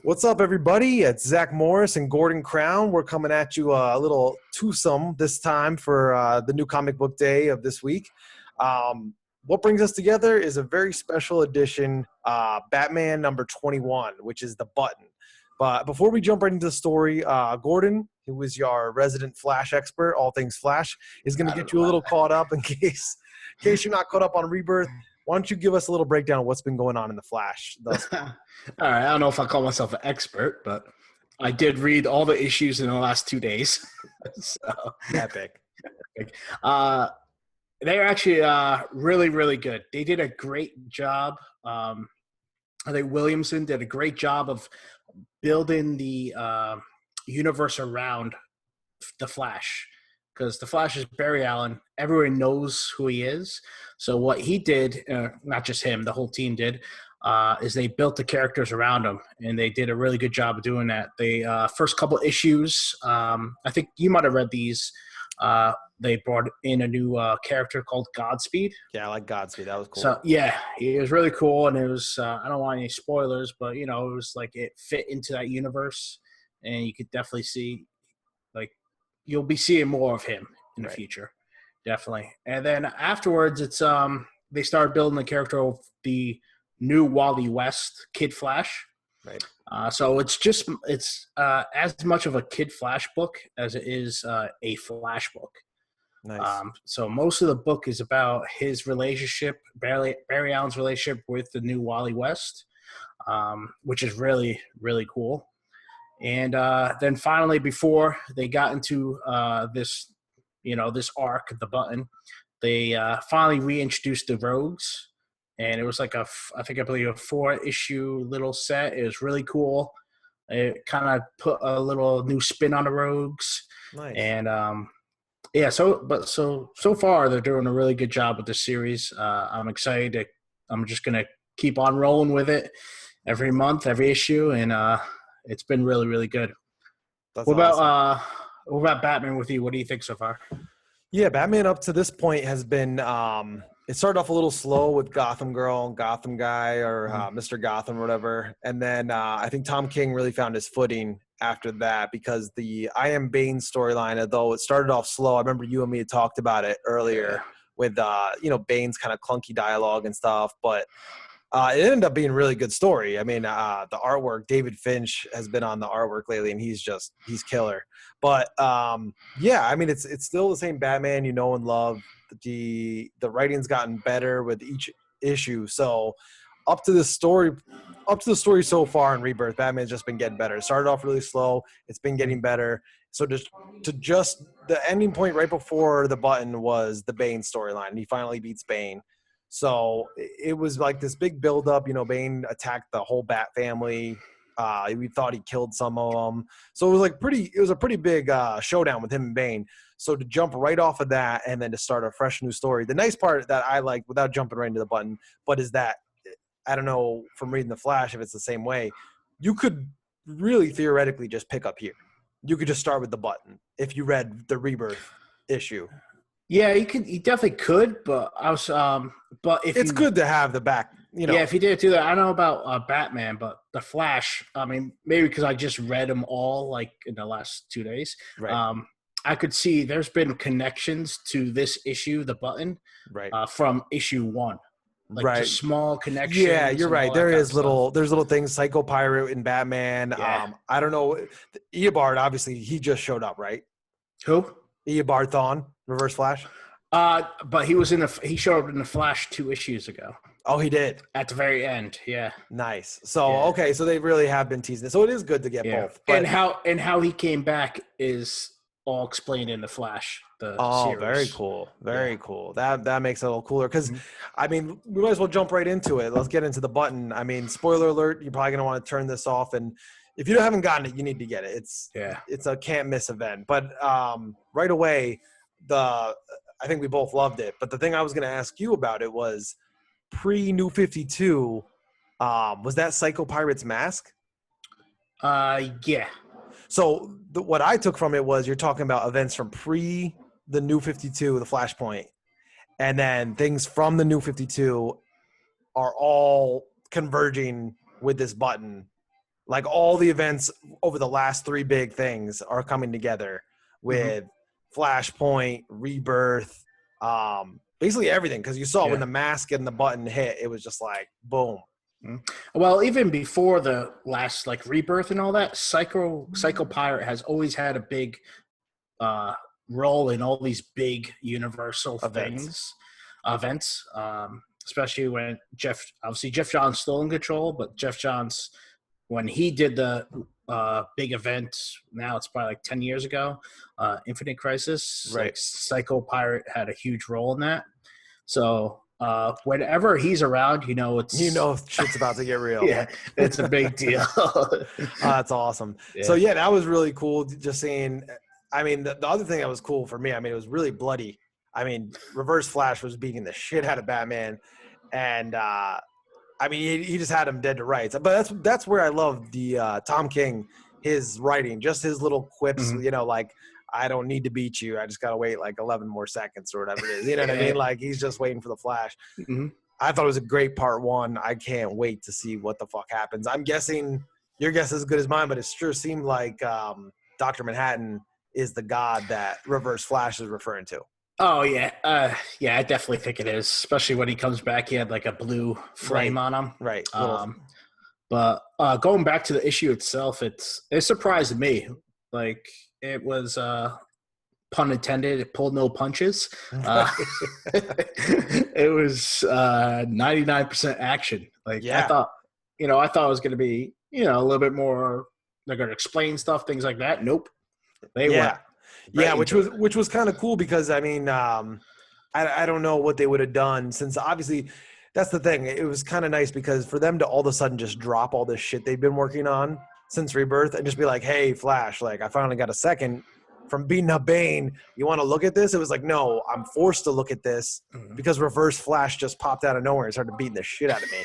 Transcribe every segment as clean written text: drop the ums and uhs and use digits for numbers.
What's up, everybody? It's Zach Morris and Gordon Krown. We're coming at you a little twosome this time for the new comic book day of this week. What brings us together is a very special edition, Batman number 21, which is the Button. But before we jump right into the story, Gordon, who is your resident Flash expert, all things Flash, is going to get you a little caught up in case you're not caught up on Rebirth. Why don't you give us a little breakdown of what's been going on in the Flash thus far? All right, I don't know if I call myself an expert, but I did read all the issues in the last 2 days. So, Epic. They're actually really, really good. They did a great job. I think Williamson did a great job of building the universe around the Flash, because the Flash is Barry Allen. Everyone knows who he is. So what he did, not just him, the whole team did, is they built the characters around him, and they did a really good job of doing that. They first couple issues, I think you might have read these. They brought in a new character called Godspeed. Yeah, I like Godspeed. That was cool. So yeah, it was really cool, and it was I don't want any spoilers, but it was like it fit into that universe, and you could definitely see, like, you'll be seeing more of him in the future, definitely. And then afterwards, it's they started building the character of the new Wally West Kid Flash. Right. So it's as much of a Kid Flash book as it is a Flash book. Nice. So most of the book is about his relationship, Barry Allen's relationship with the new Wally West, which is really, really cool. And then finally, before they got into this arc, the Button, they finally reintroduced the Rogues. And it was like I believe a 4-issue little set. It was really cool. It kind of put a little new spin on the Rogues. Nice. And so far they're doing a really good job with this series. I'm excited. I'm just gonna keep on rolling with it every month, every issue, and it's been really, really good. That's what awesome. What about Batman with you? What do you think so far? Yeah, Batman up to this point has been it started off a little slow with Gotham Girl and Gotham Guy, or Mr. Gotham or whatever. And then I think Tom King really found his footing after that, because the I Am Bane storyline, although it started off slow, I remember you and me had talked about it earlier with Bane's kind of clunky dialogue and stuff, but it ended up being a really good story. I mean, the artwork, David Finch has been on the artwork lately, and he's killer. But yeah, I mean, it's still the same Batman you know and love. The writing's gotten better with each issue. So up to the story so far in Rebirth, Batman's just been getting better. It started off really slow. It's been getting better. So just the ending point right before the Button was the Bane storyline, and he finally beats Bane. So it was like this big buildup. Bane attacked the whole Bat family. We thought he killed some of them. So it was a pretty big showdown with him and Bane. So to jump right off of that and then to start a fresh new story. The nice part that I like, without jumping right into the Button, but is that, I don't know from reading the Flash if it's the same way, you could really theoretically just pick up here. You could just start with the Button if you read the Rebirth issue. Yeah, you definitely could, but it's good to have the back. Yeah, if you did do that, I don't know about Batman, but the Flash. I mean, maybe because I just read them all like in the last 2 days. Right. I could see there's been connections to this issue, the Button, right, from issue 1. Like right. Just small connections. Yeah, you're right. There's little things. Psycho Pirate in Batman. Yeah. I don't know. Eobard, obviously, he just showed up, right? Who? Eobard Thawne, Reverse Flash. But he showed up in the Flash 2 issues ago. Oh, he did at the very end. Yeah. Nice. So okay, so they really have been teasing it. So it is good to get both. But and how he came back is all explained in the Flash. Series. Very cool. Very cool. That makes it a little cooler because, I mean, we might as well jump right into it. Let's get into the Button. I mean, spoiler alert, you're probably going to want to turn this off, and if you haven't gotten it, you need to get it. It's a can't miss event. But right away, I think we both loved it. But the thing I was going to ask you about it was pre-New 52. Was that Psycho Pirate's mask? Yeah. So what I took from it was you're talking about events from the New 52, the Flashpoint, and then things from the New 52 are all converging with this Button Like all the events over the last 3 big things are coming together with Flashpoint, Rebirth, basically everything. Because you saw when the mask and the button hit, it was just like boom. Well, even before the last like Rebirth and all that, Psycho Pirate has always had a big role in all these big Universal events. Especially when Jeff Johns still in control, but Jeff Johns, when he did the big event, now it's probably like 10 years ago, Infinite Crisis, right? Like Psycho Pirate had a huge role in that. So whenever he's around, shit's about to get real. Yeah, it's a big deal. That's awesome. Yeah. So yeah, that was really cool. Just seeing. I mean, the other thing that was cool for me, I mean, it was really bloody. I mean, Reverse Flash was beating the shit out of Batman, and I mean, he just had him dead to rights. But that's where I love the Tom King, his writing, just his little quips. Like, I don't need to beat you. I just got to wait like 11 more seconds or whatever it is. You know what I mean? Like, he's just waiting for the Flash. I thought it was a great part 1. I can't wait to see what the fuck happens. I'm guessing your guess is as good as mine, but it sure seemed like Dr. Manhattan is the god that Reverse Flash is referring to. Oh, yeah. I definitely think it is, especially when he comes back. He had like a blue flame on him. Right. But going back to the issue itself, it surprised me. Like, it was, pun intended, it pulled no punches. It was 99% action. Like, I thought it was going to be, a little bit more, they're going to explain stuff, things like that. Nope. They were. Yeah, which was kind of cool because, I mean, I don't know what they would have done since obviously that's the thing. It was kind of nice because for them to all of a sudden just drop all this shit they've been working on since Rebirth and just be like, hey, Flash, like I finally got a second from beating up Bane. You want to look at this? It was like, no, I'm forced to look at this because Reverse Flash just popped out of nowhere and started beating the shit out of me.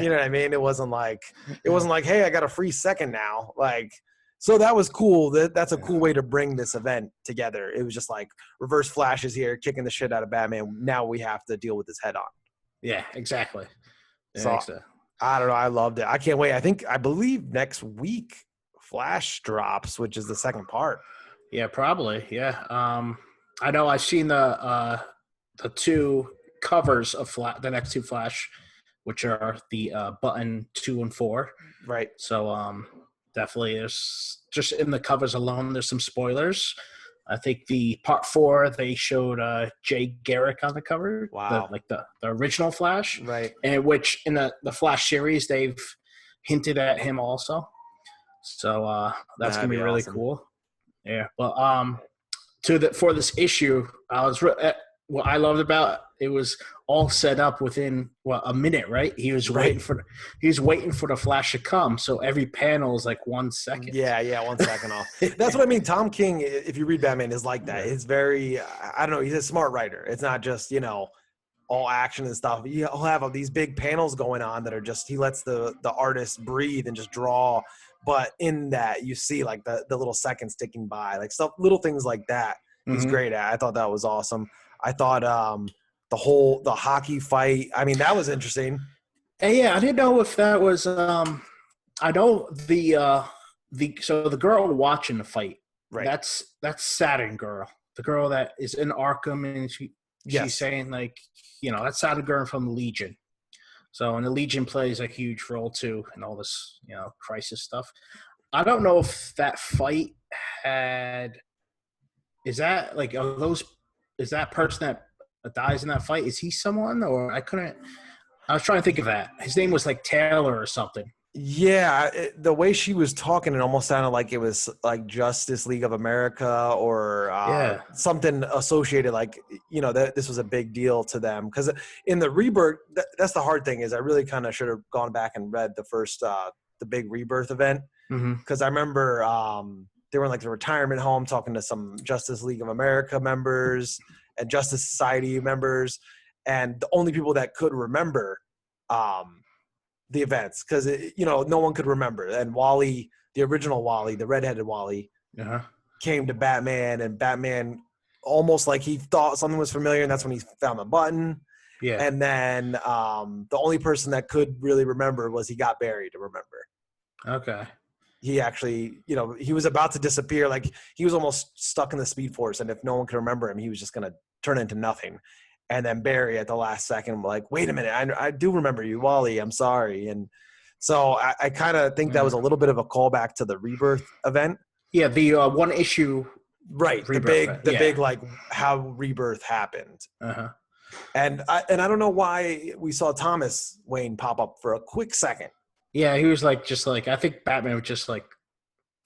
You know what I mean? It wasn't like, hey, I got a free second now. Like, so that was cool. That's a cool way to bring this event together. It was just like Reverse Flash is here kicking the shit out of Batman. Now we have to deal with his head on. Yeah, exactly. So I don't know. I loved it. I can't wait. I believe next week Flash drops, which is the second part. Yeah, probably. Yeah. I know I've seen the 2 covers of the next 2 Flash, which are the Button 2 and 4. Right. So definitely there's just in the covers alone, there's some spoilers. I think the part 4, they showed Jay Garrick on the cover. Wow. The original Flash. Right. And which in the Flash series, they've hinted at him also. So that's going to be really awesome. Cool. Yeah. But for this issue, what I loved about it was all set up within a minute, right? He was waiting for the Flash to come. So every panel is like 1 second. Yeah, 1 second off. That's what I mean. Tom King, if you read Batman, is like that. It's very, I don't know. He's a smart writer. It's not just all action and stuff. He'll have these big panels going on that are just he lets the artist breathe and just draw. But in that, you see like the little seconds ticking by, like stuff, little things like that. He's great at. I thought that was awesome. I thought the hockey fight. I mean, that was interesting. Yeah, I didn't know if that was. I know the girl watching the fight. Right. That's Saturn Girl, the girl that is in Arkham, and she's saying like, that's Saturn Girl from the Legion. So, and the Legion plays a huge role too in all this, crisis stuff. I don't know if that fight is that person that dies in that fight? Is he someone, or I was trying to think of that. His name was like Taylor or something. Yeah, the way she was talking, it almost sounded like it was like Justice League of America or something associated. Like, that this was a big deal to them because in the Rebirth, that's the hard thing is I really kind of should have gone back and read the first the big Rebirth event because I remember they were in like the retirement home talking to some Justice League of America members and Justice Society members, and the only people that could remember the events because no one could remember. And Wally, the original Wally, the redheaded Wally, came to Batman, and Batman almost like he thought something was familiar, and that's when he found the button. And then the only person that could really remember was he got Barry to remember. Okay. He actually, he was about to disappear. Like he was almost stuck in the Speed Force, and if no one could remember him, he was just going to turn into nothing. And then Barry at the last second, like, wait a minute, I do remember you, Wally. I'm sorry. And so I kind of think that was a little bit of a callback to the Rebirth event. Yeah, the one issue. Right. Rebirth The big, like how Rebirth happened. Uh-huh. And I don't know why we saw Thomas Wayne pop up for a quick second. Yeah, he was just like, I think Batman was just like,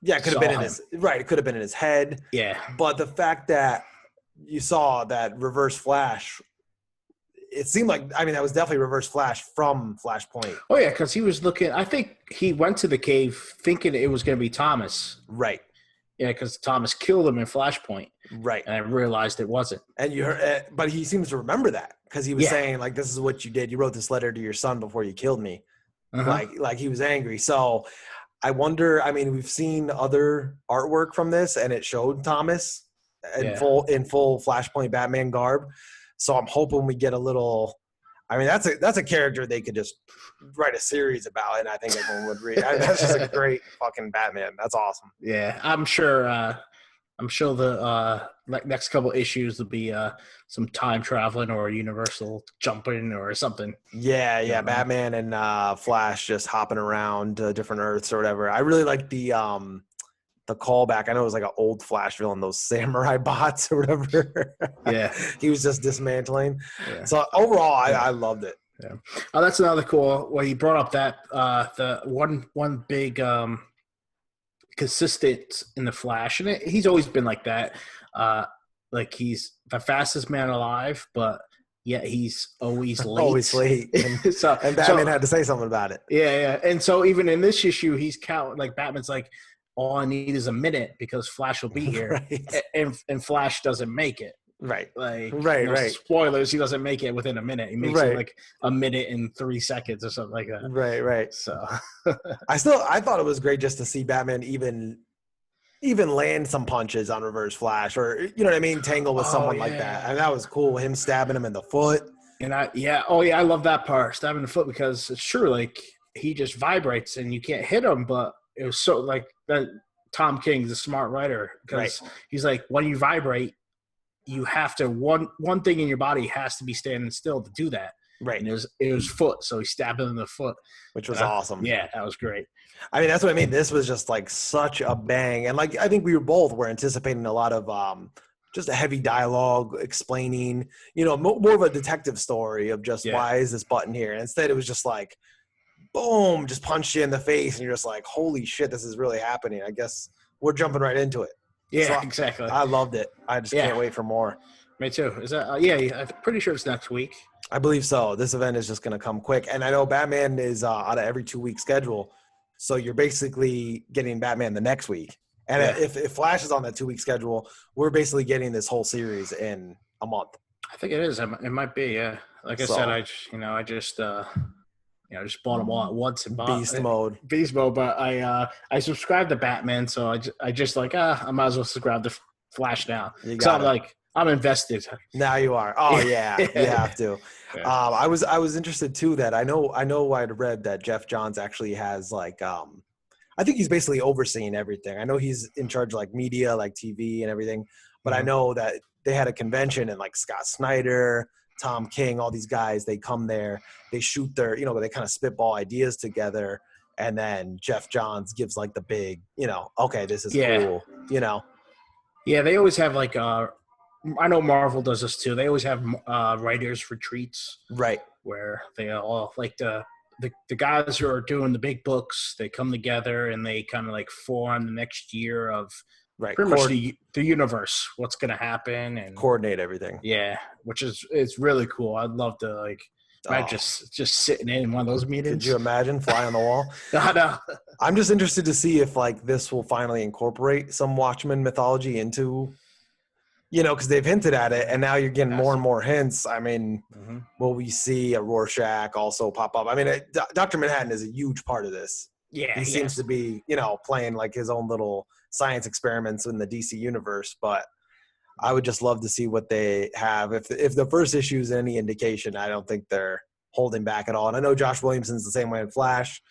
yeah, it could have been in his, right. It could have been in his head. Yeah. But the fact that you saw that Reverse Flash, it seemed like, that was definitely Reverse Flash from Flashpoint. Oh yeah, because he was looking, I think he went to the cave thinking it was going to be Thomas. Right. Yeah, because Thomas killed him in Flashpoint. Right. And I realized it wasn't. And you heard, but he seems to remember that because he was saying, like, this is what you did. You wrote this letter to your son before you killed me. Uh-huh. Like he was angry. So I wonder, we've seen other artwork from this and it showed Thomas in full Flashpoint Batman garb. So I'm hoping we get a little, that's a character they could just write a series about and I think everyone would read. That's just a great fucking Batman. That's awesome. Yeah. I'm sure the next couple issues will be some time traveling or universal jumping or something. Yeah, Batman and Flash just hopping around different Earths or whatever. I really like the callback. I know it was like an old Flash villain, those samurai bots or whatever. Yeah, he was just dismantling. Yeah. So overall, I loved it. Yeah. Oh, that's another cool. Well, you brought up that the one big. Consistent in the Flash, and he's always been like that. Like he's the fastest man alive, but yet he's always late. Always late. And, and Batman had to say something about it. Yeah. And so even in this issue, he's counting. Like Batman's like, all I need is a minute because Flash will be here, right. and Flash doesn't make it. Right. Like right. Spoilers, he doesn't make it within a minute. He makes it like a minute and 3 seconds or something like that. Right. So I thought it was great just to see Batman even land some punches on Reverse Flash or tangle with someone like that. And that was cool. Him stabbing him in the foot. And I love that part, stabbing the foot, because it's true, like he just vibrates and you can't hit him, but it was so like that. Tom King's a smart writer because he's like, when you vibrate, you have to one thing in your body has to be standing still to do that. Right. And it was foot, so he stabbed him in the foot. Which was awesome. Yeah, that was great. That's what I mean. This was just like such a bang. And like I think we were anticipating a lot of just a heavy dialogue explaining, more of a detective story of just why is this button here? And instead it was just like boom, just punched you in the face and you're just like, holy shit, this is really happening. I guess we're jumping right into it. Yeah, so exactly. I loved it. I just can't wait for more. Me too. Is that? I'm pretty sure it's next week. I believe so. This event is just going to come quick, and I know Batman is out of every 2-week schedule, so you're basically getting Batman the next week. And if Flash is on that 2-week schedule, we're basically getting this whole series in a month. I think it is. It might be. Yeah. Like I said, I just bought them all at once and bought beast mode. But I subscribed to Batman, so I just like I might as well subscribe to Flash now. So I'm invested. Now you are. Oh yeah, you have to. Yeah. I was interested too that I know I'd read that Jeff Johns actually has like I think he's basically overseeing everything. I know he's in charge of like media, like TV and everything, but I know that they had a convention and like Scott Snyder, Tom King, all these guys, they come there, they shoot their, they kind of spitball ideas together. And then Jeff Johns gives like the big, okay, this is cool, Yeah, they always have like, I know Marvel does this too. They always have writers retreats. Right. Where they all like the guys who are doing the big books, they come together and they kind of like form the next year of pretty much the universe, what's going to happen and coordinate everything. Yeah, it's really cool. I'd love to like just sitting in one of those meetings. Could you imagine fly on the wall? I know. I'm just interested to see if like this will finally incorporate some Watchmen mythology into, because they've hinted at it and now you're getting more and more hints. Will we see a Rorschach also pop up? Dr. Manhattan is a huge part of this. Yeah, he seems to be, playing like his own little science experiments in the DC universe, but I would just love to see what they have. If the first issue is any indication, I don't think they're holding back at all. And I know Josh Williamson's the same way in Flash.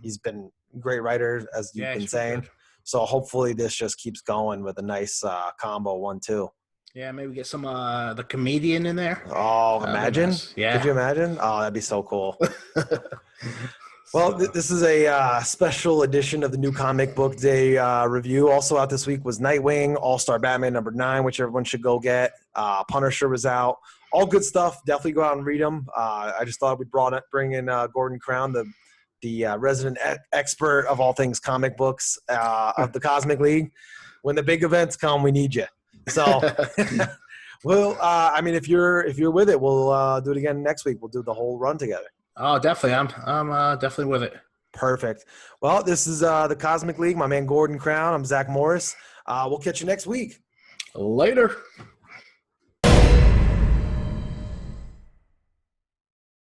He's been great writer, as you've been saying. So hopefully this just keeps going with a nice combo 1-2. Yeah, maybe get some the comedian in there. Oh, imagine! Nice. Yeah, could you imagine? Oh, that'd be so cool. Well, this is a special edition of the New Comic Book Day review. Also out this week was Nightwing, All-Star Batman #9, which everyone should go get. Punisher was out. All good stuff. Definitely go out and read them. I just thought we'd bring in Gordon Krown, the resident expert of all things comic books of the Cosmic League. When the big events come, we need you. So, well, I mean, if you're with it, we'll do it again next week. We'll do the whole run together. Oh, definitely. I'm definitely with it. Perfect. Well, this is the Cosmic League. My man Gordon Krown. I'm Zack Morris. We'll catch you next week. Later.